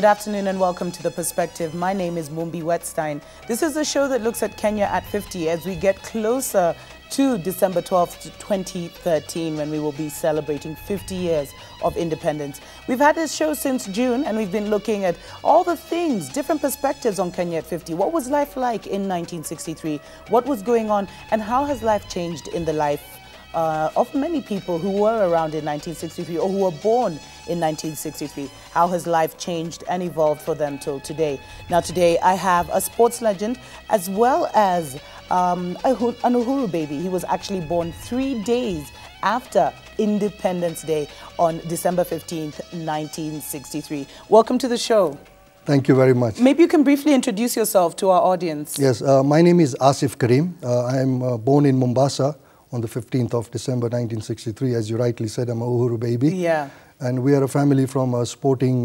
Good afternoon and welcome to The Perspective. My name is Mumbi Wetstein. This is a show that looks at Kenya at 50 as we get closer to December 12th, 2013, when we will be celebrating 50 years of independence. We've had this show since June and we've been looking at all the things, different perspectives on Kenya at 50. What was life like in 1963? What was going on? And how has life changed in the life of many people who were around in 1963 or who were born in 1963. How has life changed and evolved for them till today? Now today I have a sports legend as well as an Uhuru baby. He was actually born 3 days after Independence Day on December 15th, 1963. Welcome to the show. Thank you very much. Maybe you can briefly introduce yourself to our audience. Yes, my name is Aasif Karim. I am born in Mombasa on the 15th of December 1963. As you rightly said, I'm a Uhuru baby. Yeah. And we are a family from a sporting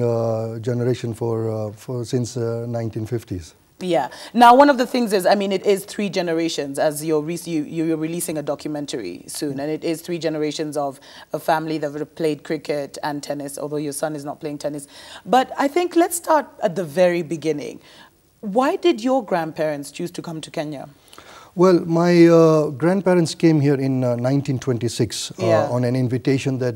generation since 1950s. Yeah. Now, one of the things is, I mean, it is 3 generations, as you're releasing a documentary soon, and it is 3 generations of a family that have played cricket and tennis, although your son is not playing tennis. But I think let's start at the very beginning. Why did your grandparents choose to come to Kenya? Well, my grandparents came here in 1926 on an invitation that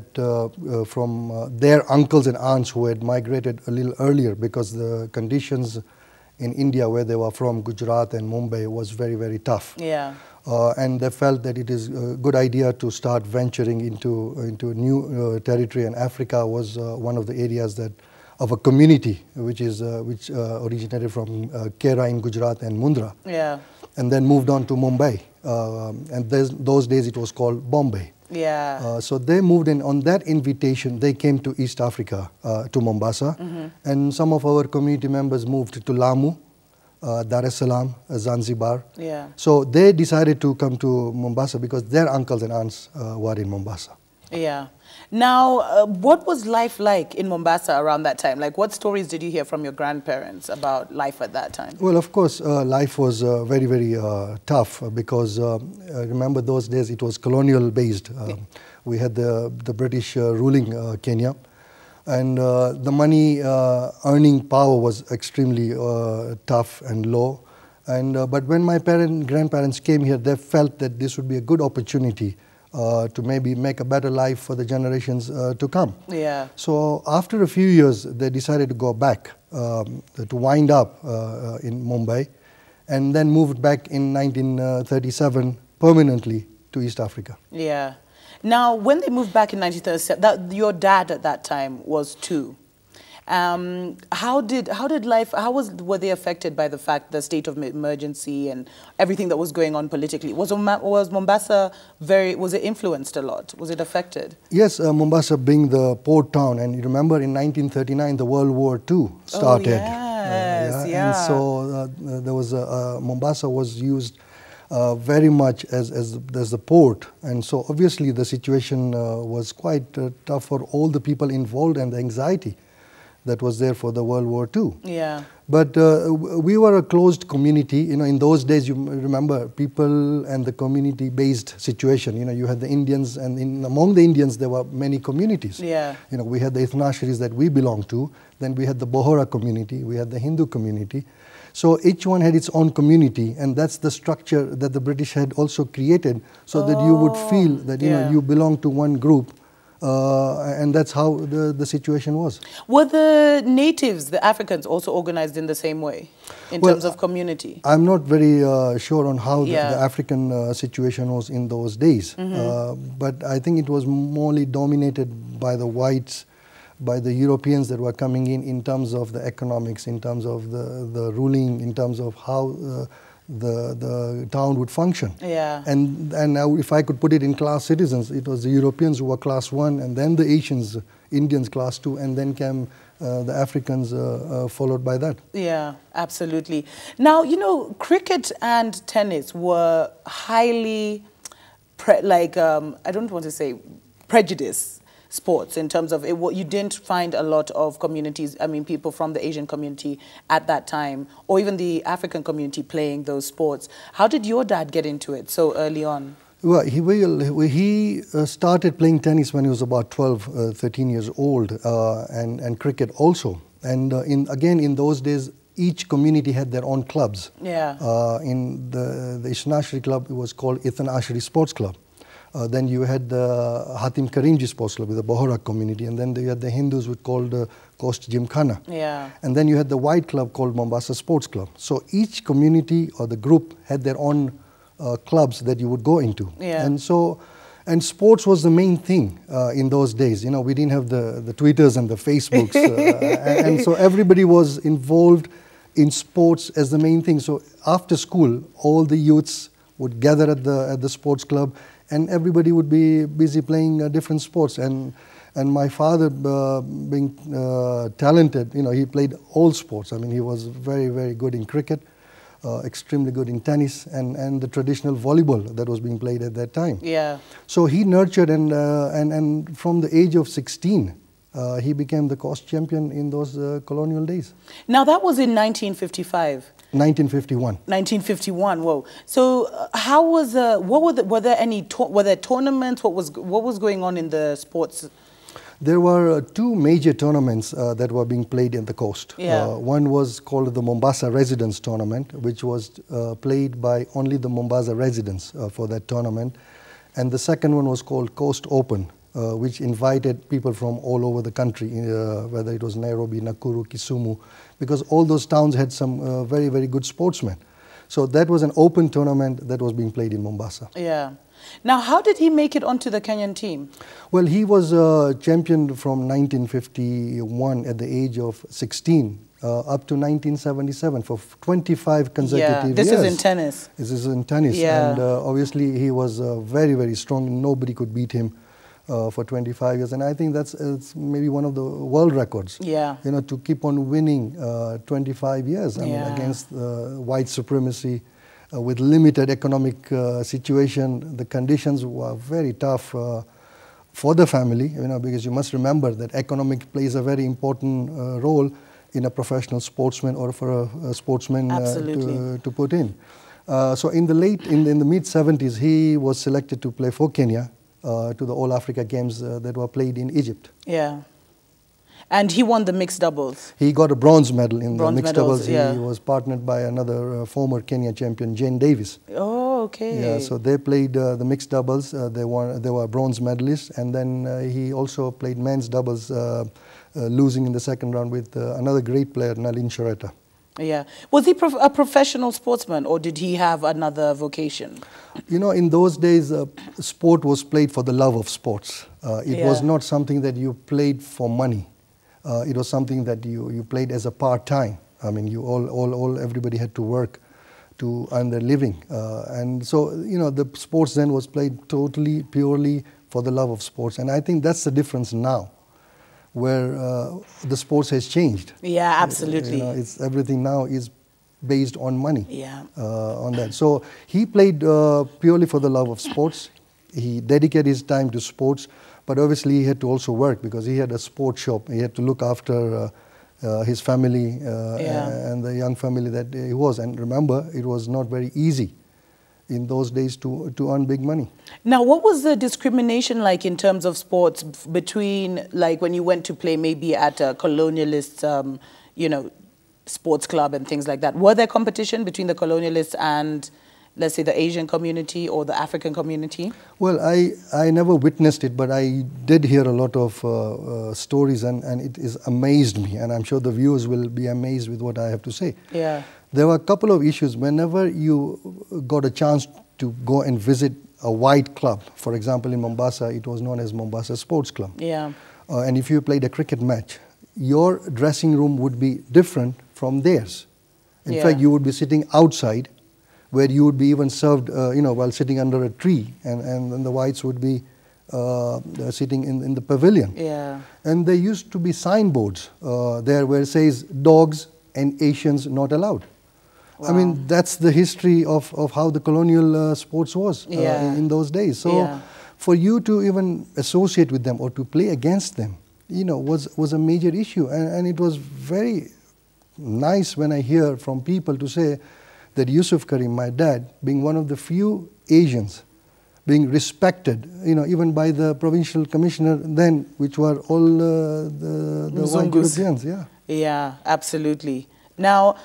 from their uncles and aunts who had migrated a little earlier, because the conditions in India where they were from, Gujarat and Mumbai, was very, very tough. Yeah. And they felt that it is a good idea to start venturing into new territory, and Africa was one of the areas of a community which originated from Kera in Gujarat and Mundra. Yeah. And then moved on to Mumbai. And those days it was called Bombay. Yeah. So they moved in. On that invitation, they came to East Africa, to Mombasa. Mm-hmm. And some of our community members moved to Lamu, Dar es Salaam, Zanzibar. Yeah. So they decided to come to Mombasa because their uncles and aunts were in Mombasa. Yeah. Now, what was life like in Mombasa around that time? Like, what stories did you hear from your grandparents about life at that time? Well, of course, life was very, very tough because remember those days it was colonial based. We had the British ruling Kenya, and the money earning power was extremely tough and low. And but when my grandparents came here, they felt that this would be a good opportunity to maybe make a better life for the generations to come. Yeah. So after a few years, they decided to go back, to wind up in Mumbai, and then moved back in 1937 permanently to East Africa. Yeah. Now, when they moved back in 1937, your dad at that time was 2. How did life, were they affected by the fact, the state of emergency and everything that was going on politically? Was Mombasa was it influenced a lot? Was it affected? Yes, Mombasa being the port town, and you remember in 1939 the World War II started. Oh, yes, yeah. And so there was Mombasa was used very much as the port, and so obviously the situation was quite tough for all the people involved, and the anxiety that was there for the World War II. Yeah. But we were a closed community. You know, in those days, you remember, people and the community-based situation. You know, you had the Indians, and among the Indians, there were many communities. Yeah. You know, we had the Ithnasharis that we belonged to. Then we had the Bohra community. We had the Hindu community. So each one had its own community, and that's the structure that the British had also created, so that you would feel that you belong to one group. And that's how the situation was. Were the natives, the Africans, also organized in the same way in terms of community? I'm not very sure on how the African situation was in those days. Mm-hmm. But I think it was morely dominated by the whites, by the Europeans that were coming in terms of the economics, in terms of the ruling, in terms of how the town would function. Yeah. And now, if I could put it in class citizens, it was the Europeans who were class 1, and then the Asians, Indians class 2, and then came the Africans followed by that. Yeah, absolutely. Now, you know, cricket and tennis were highly, I don't want to say prejudiced sports in terms of you didn't find a lot of communities, I mean people from the Asian community at that time, or even the African community playing those sports. How did your dad get into it so early on? Well, he started playing tennis when he was about 12, 13 years old, and cricket also. And again, in those days, each community had their own clubs. Yeah. In the Eastern Asheri Club, it was called Eastern Asheri Sports Club. Then you had the Aasif Karim Sports Club with the Bohra community, and then you had the Hindus who called Coast Gymkhana. Yeah. And then you had the white club called Mombasa Sports Club. So each community or the group had their own clubs that you would go into. Yeah. And sports was the main thing in those days. You know, we didn't have the Twitters and the Facebooks. And so everybody was involved in sports as the main thing. So after school, all the youths would gather at the sports club, and everybody would be busy playing different sports. And my father, being talented, you know, he played all sports. I mean, he was very, very good in cricket, extremely good in tennis, and the traditional volleyball that was being played at that time. Yeah. So he nurtured, and from the age of 16, he became the coast champion in those colonial days. Now that was in 1955. 1951. 1951. Whoa. So how was were there tournaments? What was going on in the sports? There were two major tournaments that were being played in the coast. Yeah. One was called the Mombasa Residents Tournament, which was played by only the Mombasa residents for that tournament. And the second one was called Coast Open, which invited people from all over the country, whether it was Nairobi, Nakuru, Kisumu, because all those towns had some very, very good sportsmen. So that was an open tournament that was being played in Mombasa. Yeah. Now, how did he make it onto the Kenyan team? Well, he was champion from 1951 at the age of 16 up to 1977 for 25 consecutive years. This is in tennis. This is in tennis. Yeah. And obviously he was very, very strong. Nobody could beat him for 25 years. And I think it's maybe one of the world records. Yeah. You know, to keep on winning 25 years I mean, against white supremacy. With limited economic situation, the conditions were very tough for the family, you know, because you must remember that economic plays a very important role in a professional sportsman or for a sportsman to put in. So in the mid-70s, he was selected to play for Kenya to the All Africa Games that were played in Egypt. Yeah. And he won the mixed doubles. He got a bronze medal in the mixed doubles. Yeah. He was partnered by another former Kenya champion, Jane Davis. Oh, okay. Yeah, so they played the mixed doubles. They were bronze medalists, and then he also played men's doubles, losing in the second round with another great player, Nalin Shareta. Yeah. Was he a professional sportsman, or did he have another vocation? You know, in those days, sport was played for the love of sports. It was not something that you played for money. It was something that you played as a part-time. I mean, everybody had to work to earn their living. And so, you know, the sports then was played totally, purely for the love of sports. And I think that's the difference now, where the sports has changed. Yeah, absolutely. You know, everything now is based on money. Yeah. On that. So he played purely for the love of sports. He dedicated his time to sports. But obviously he had to also work because he had a sports shop. He had to look after his family and the young family that he was. And remember, it was not very easy in those days to earn big money. Now, what was the discrimination like in terms of sports between, like, when you went to play maybe at a colonialist, you know, sports club and things like that? Were there competition between the colonialists and, let's say, the Asian community or the African community? Well, I never witnessed it, but I did hear a lot of stories, and it has amazed me, and I'm sure the viewers will be amazed with what I have to say. Yeah. There were a couple of issues. Whenever you got a chance to go and visit a white club, for example, in Mombasa, it was known as Mombasa Sports Club. Yeah. And if you played a cricket match, your dressing room would be different from theirs. In fact, you would be sitting outside, where you would be even served, you know, while sitting under a tree, and then the whites would be sitting in the pavilion. Yeah. And there used to be signboards there where it says, dogs and Asians not allowed. Wow. I mean, that's the history of how the colonial sports was in those days. So for you to even associate with them or to play against them, you know, was a major issue. And it was very nice when I hear from people to say that Aasif Karim, my dad, being one of the few Asians, being respected, you know, even by the provincial commissioner then, which were all the white Europeans, Yeah, absolutely. Now,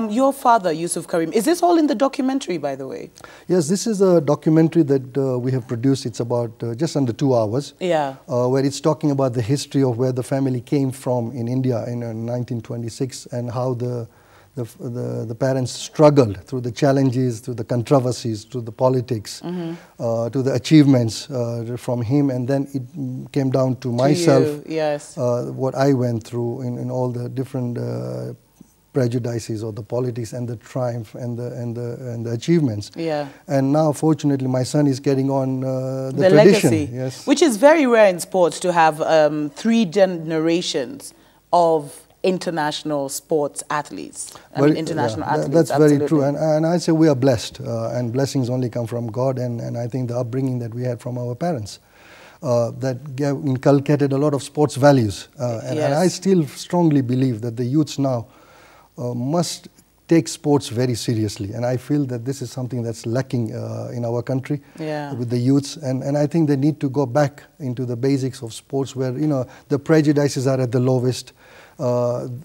your father, Aasif Karim, is this all in the documentary, by the way? Yes, this is a documentary that we have produced. It's about just under 2 hours. Yeah. Where it's talking about the history of where the family came from in India in 1926 and how the parents struggled through the challenges, through the controversies, through the politics, to the achievements from him. And then it came down to myself, yes. what I went through in all the different prejudices or the politics and the triumph and the achievements. Yeah. And now, fortunately, my son is getting on the tradition. Legacy, yes. which is very rare in sports to have 3 generations of international sports athletes. International athletes. That's absolutely. very true. And I say we are blessed, and blessings only come from God. And I think the upbringing that we had from our parents that inculcated a lot of sports values. And I still strongly believe that the youths now must take sports very seriously, and I feel that this is something that's lacking in our country with the youths, and I think they need to go back into the basics of sports where, you know, the prejudices are at the lowest.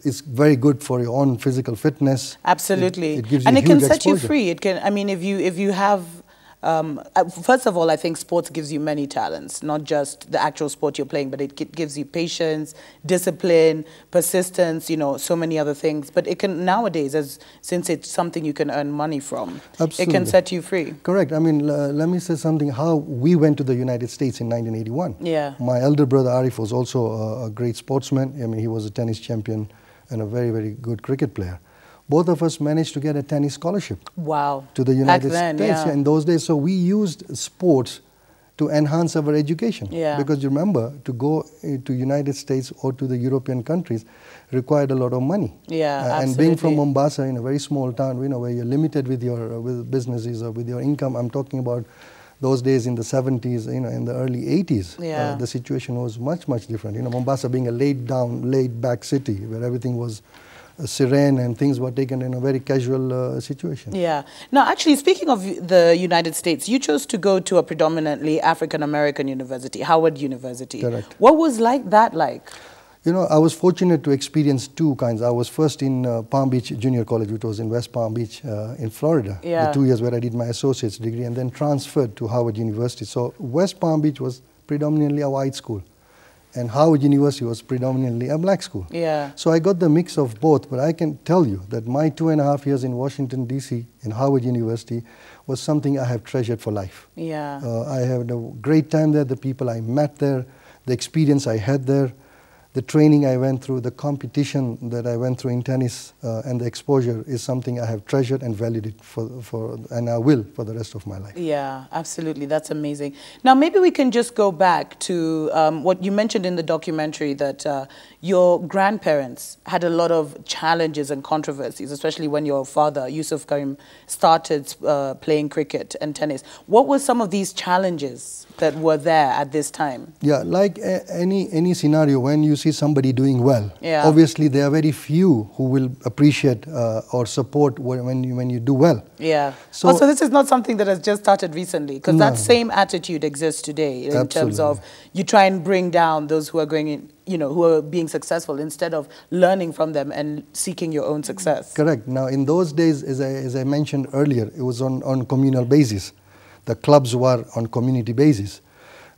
It's very good for your own physical fitness. Absolutely. It gives you and it can set exposure. you free. It can, I mean, if you have first of all, I think sports gives you many talents, not just the actual sport you're playing, but it gives you patience, discipline, persistence, you know, so many other things. But it can nowadays, since it's something you can earn money from, Absolutely. It can set you free. Correct. I mean, let me say something, how we went to the United States in 1981. Yeah. My elder brother Arif was also a great sportsman. I mean, he was a tennis champion and a very, very good cricket player. Both of us managed to get a tennis scholarship. Wow. To the United Back then, States in those days. So we used sports to enhance our education. Yeah. Because you remember, to go to United States or to the European countries required a lot of money. Yeah, absolutely. And being from Mombasa, in a very small town, you know, where you're limited with your with businesses or with your income, I'm talking about those days in the 70s, you know, in the early 80s, the situation was much, much different. You know, Mombasa being a laid back city where everything was serene and things were taken in a very casual situation. Yeah. Now, actually, speaking of the United States, you chose to go to a predominantly African-American university, Howard University. Correct. What was that like? You know, I was fortunate to experience 2 kinds. I was first in Palm Beach Junior College, which was in West Palm Beach in Florida. Yeah. The 2 years where I did my associate's degree, and then transferred to Howard University. So West Palm Beach was predominantly a white school, and Howard University was predominantly a black school. Yeah. So I got the mix of both, but I can tell you that my 2.5 years in Washington, D.C. in Howard University was something I have treasured for life. Yeah. I had a great time there, the people I met there, the experience I had there, the training I went through, the competition that I went through in tennis, and the exposure is something I have treasured and valued it and I will for the rest of my life. Yeah, absolutely. That's amazing. Now, maybe we can just go back to what you mentioned in the documentary, that your grandparents had a lot of challenges and controversies, especially when your father, Aasif Karim, started playing cricket and tennis. What were some of these challenges that were there at this time? Yeah, like any scenario, when you see somebody doing well, Yeah. obviously there are very few who will appreciate or support when you do well. Yeah. So, also, this is not something that has just started recently, because that same attitude exists today in terms of you try and bring down those who are going in, you know, who are being successful instead of learning from them and seeking your own success. Correct. Now, in those days, as I mentioned earlier, it was on communal basis. The clubs were on community basis.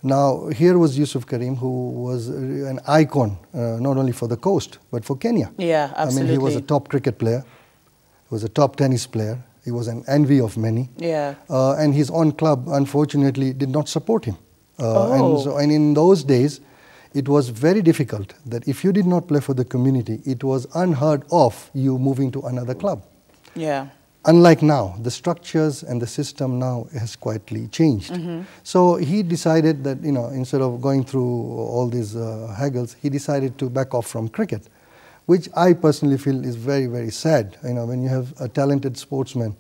Now, here was Aasif Karim, who was an icon, not only for the coast, but for Kenya. Yeah, absolutely. I mean, he was a top cricket player. He was a top tennis player. He was an envy of many. Yeah. And his own club, unfortunately, did not support him. And in those days, it was very difficult that if you did not play for the community, it was unheard of you moving to another club. Yeah. Unlike now, the structures and the system now has quietly changed. So he decided that, you know, instead of going through all these haggles, he decided to back off from cricket, which I personally feel is very, very sad. You know, when you have a talented sportsman,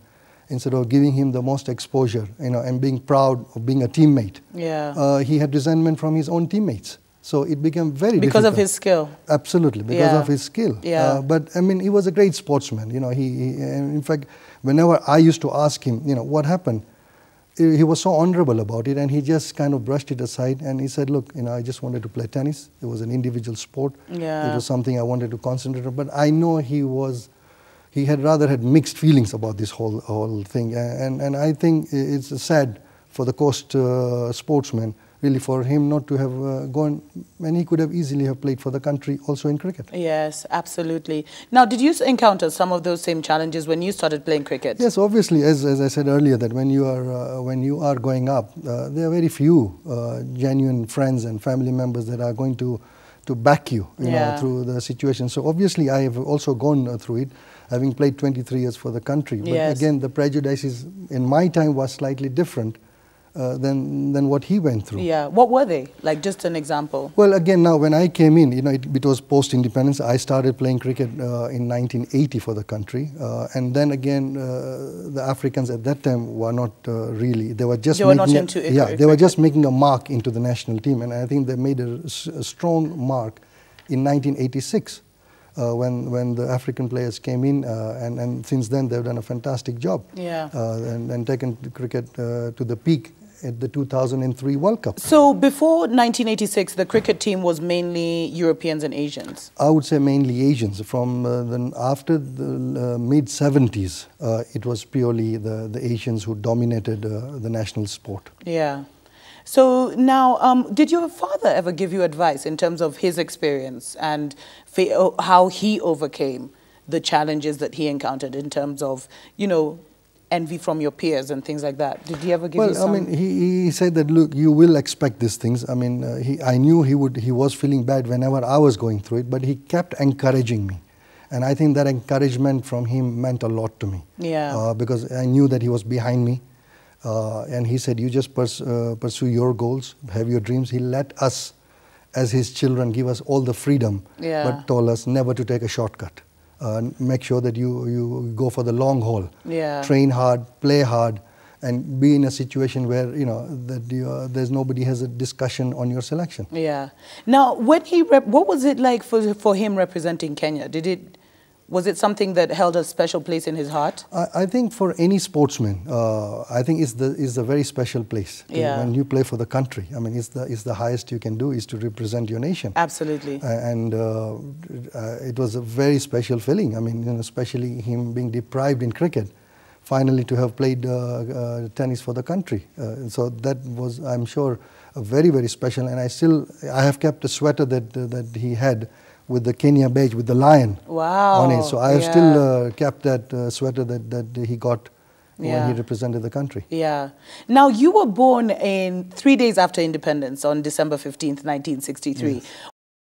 instead of giving him the most exposure, you know, and being proud of being a teammate, he had resentment from his own teammates. So it became very because difficult. of his skill. Absolutely, because of his skill. Yeah. But I mean, he was a great sportsman. You know, he in fact, whenever I used to ask him, you know, what happened, he was so honorable about it, and he just kind of brushed it aside, and he said, look, I just wanted to play tennis. It was an individual sport. Yeah. It was something I wanted to concentrate on, but I know he had rather had mixed feelings about this whole thing, and I think it's sad for the coast sportsman, really, for him not to have gone, and he could have easily have played for the country also in cricket. Yes, absolutely. Now, did you encounter some of those same challenges when you started playing cricket? Yes, obviously, as I said earlier, that when you are growing up, there are very few genuine friends and family members that are going to back you, know, through the situation. So obviously, I have also gone through it, having played 23 years for the country. But again, the prejudices in my time was slightly different than what he went through. Yeah. What were they? Like, just an example. Well, again, now when I came in, it was post-independence. I started playing cricket in 1980 for the country, and then again, the Africans at that time were not really. They were just they were just making a mark into the national team, and I think they made a strong mark in 1986. When the African players came in, and since then they've done a fantastic job. Yeah. And taken cricket to the peak at the 2003 World Cup. So before 1986, the cricket team was mainly Europeans and Asians? I would say mainly Asians. From after the mid-70s, it was purely the Asians who dominated the national sport. Yeah. So now, did your father ever give you advice in terms of his experience and how he overcame the challenges that he encountered in terms of, envy from your peers and things like that? Did he ever give you some? Well, I mean, he said that, look, you will expect these things. I mean, I knew he was feeling bad whenever I was going through it, but he kept encouraging me. And I think that encouragement from him meant a lot to me. Yeah. Because I knew that he was behind me. And he said, you just pursue your goals, have your dreams. He let us, as his children, give us all the freedom, but told us never to take a shortcut. Make sure that you go for the long haul. Yeah. Train hard, play hard, and be in a situation where, there's nobody has a discussion on your selection. Yeah. Now, when what was it like for him representing Kenya? Was it something that held a special place in his heart? I think for any sportsman, I think it's a very special place. When you play for the country, I mean, it's the highest you can do is to represent your nation. Absolutely. And it was a very special feeling. I mean, especially him being deprived in cricket, finally to have played tennis for the country. So that was, I'm sure, a very, very special. And I have kept a sweater that he had with the Kenya badge, with the lion on it. So I have still kept that sweater that he got when he represented the country. Yeah. Now, you were born 3 days after independence on December 15th, 1963. Yes.